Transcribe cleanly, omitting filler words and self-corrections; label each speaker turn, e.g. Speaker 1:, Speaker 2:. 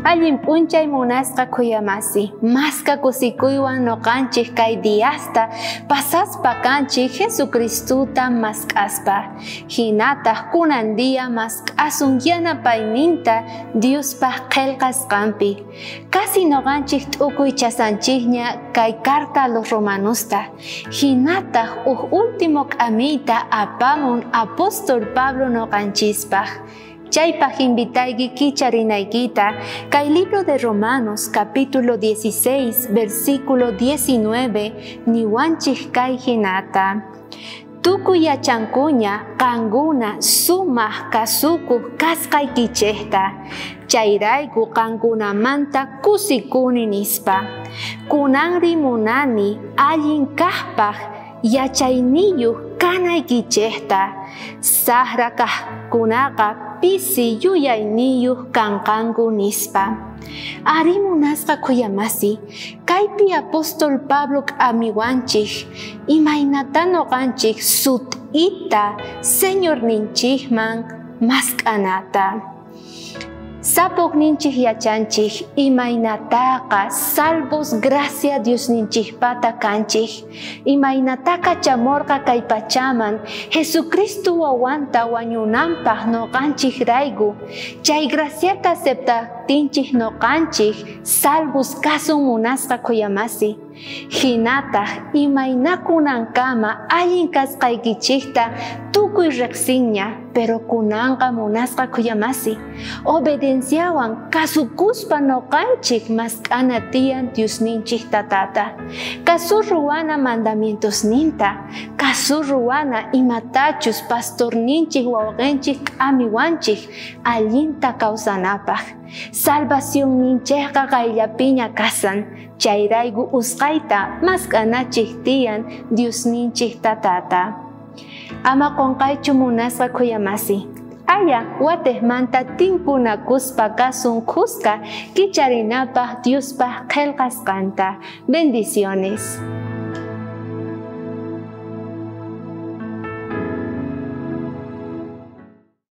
Speaker 1: Allin punchay munasqa kuyamasi, maska kusikuywan noqanchik kay diasta pasaspa kanchik Jesucristuta mask'aspa. Hinataq kunan dia mask'asun yanapayninta Diospaq qillqasqanpi. Kasi noqanchik t'ukuy chasanchikña kay carta a los Romanusta. Hinataq último k'amiyta apamun apóstol Pablo noqanchispaq. Chaypaq invitayki kicharinaykita kay libro de Romanos capítulo 16 versículo 19 niwanchik kay hinata. Tukuy yachankuña qankuna sumaq kasukuq kasqaykichikta. Chayrayku qankunamanta kusikuni nispa. Kunanri munani allin kaqpaq yachayniyuq kanaykichikta. Saqra kaqkunaqa pisi yuyayniyuq kanqanku nispa. Ari munasqa kuyamasi, kaypi apóstol Pablo k'amiwanchik imaynata noqanchik sut'ita Señor ninchikman mask'anata. Sapuq ninchik yachanchik imaynataqa salvos gracia Dios ninchikpata kanchik. Imaynataqa chamorqa kay pachaman Jesucristo wawanta wañunanpaq noqanchik rayku. Chay graciata aceptaptinchik noqanchik salvos kasun munasqa kuyamasi. Hinataq imaynakunankama allin kasqaykichikta tukuy riqsinña, pero kunanqa munasqa kuyamasi. Obedienciawan kasukuspa noqanchik mask'ana tiyan Diosninchik tatata. Kasu ruwana mandamientos ninta, kasu ruwana imatachus pastorninchik wawqinchik k'amiwanchik allinta kawsanapaq. Salvación ninchikqa qayllapiña kasan. Chayrayku usqayta mask'anachik tiyan Diosninchik tatata. Ama qunqaychu munasqa kuyamasi. Aya watejmanta tinkunakuspa kasunkusqa kicharinapaq Diospaq qillqasqanta. Bendiciones.